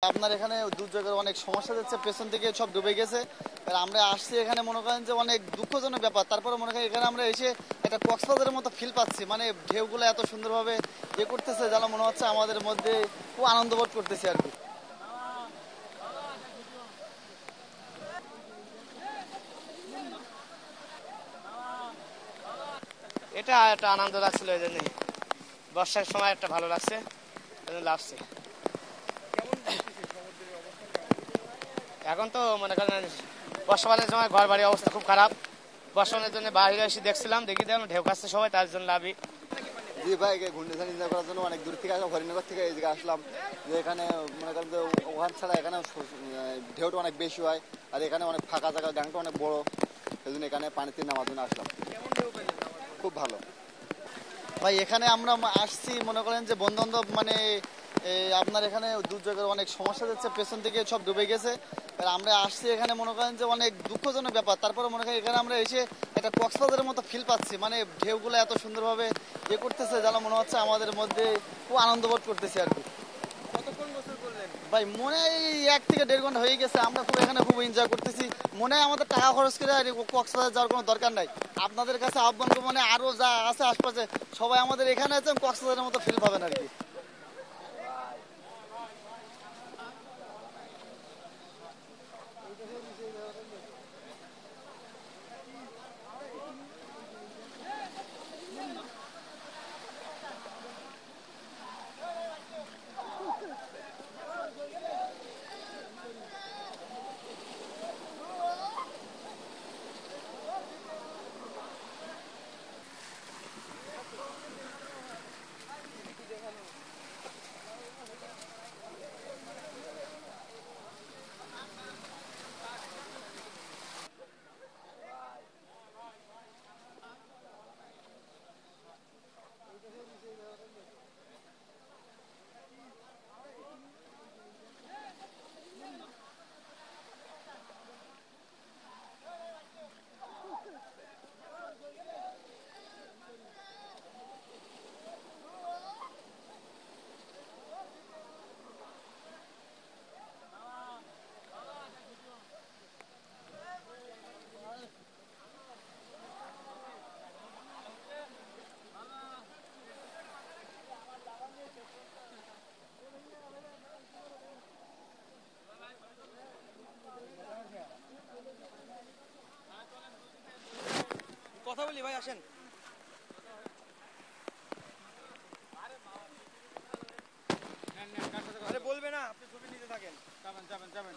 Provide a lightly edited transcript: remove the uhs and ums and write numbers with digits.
আপনার এখানে দুর্যোগের অনেক সমস্যা যাচ্ছে, পেছন থেকে সব ডুবে গেছে। আর আমরা আসছি এখানে, মনে করেন যে অনেক দুঃখজনক ব্যাপার। তারপরে মনে করেন এখানে আমরা এসে একটা কক্সবাজারের মতো ফিল পাচ্ছি, মানে ঢেউগুলো এত সুন্দরভাবে করতেছে, যেন মনে হচ্ছে আমাদের মধ্যে খুব আনন্দ বোধ করতেছি আর কি। এটা একটা আনন্দ লাগছিল, এই জন্যই বর্ষার সময় একটা ভালো লাগছে, লাগছে। এখন তো মনে করেন বর্ষাকালের সময় ঘর বাড়ির অবস্থা খুব খারাপ। বর্ষণের জন্য বাইরে এসে দেখছিলাম, দেখি দেখলাম ঢেউ খাচ্ছে সবাই, তার জন্য লাভি। জি ভাই, ঘূর্ণিঝড় এনজয় করার জন্য অনেক দূর থেকে আসলাম, হরিণনগর থেকে এই জায়গায় আসলাম। যে এখানে মনে করেন যে ওখান ছাড়া এখানে ঢেউটা অনেক বেশি হয়, আর এখানে অনেক ফাঁকা জায়গা, গাংটা অনেক বড়, সেই জন্য এখানে পানিতে নামার জন্য আসলাম। খুব ভালো ভাই। এখানে আমরা আসছি, মনে করেন যে বন্ধু বান্ধব, মানে আপনার এখানে দুর্যোগের অনেক সমস্যা যাচ্ছে, পেছন থেকে সব ডুবে গেছে। আর আমরা আসছি এখানে, মনে করেন যে অনেক দুঃখজনক ব্যাপার। তারপরে মনে করেন এখানে আমরা এসে একটা কক্সবাজারের মতো ফিল পাচ্ছি, মানে ঢেউগুলো এত সুন্দরভাবে করতেছে, যেন মনে হচ্ছে আমাদের মধ্যে খুব আনন্দ বোধ করতেছি আর কি। ভাই মনে হয় 1 থেকে 1.5 ঘন্টা হয়ে গেছে। আমরা খুব এখানে খুব এনজয় করতেছি। মনে হয় আমাদের টাকা খরচ করে আর কক্সবাজার যাওয়ার কোনো দরকার নাই। আপনাদের কাছে আহ্বান করবো, মানে আরো যা আছে আশপাশে সবাই আমাদের এখানে আছে, কক্সবাজারের মতো ফিল পাবেন আর কি। কথা বলি ভাই, আসেন। আরে বলবে না, আপনি ছবি নিতে থাকেন। যাবেন যাবেন যাবেন।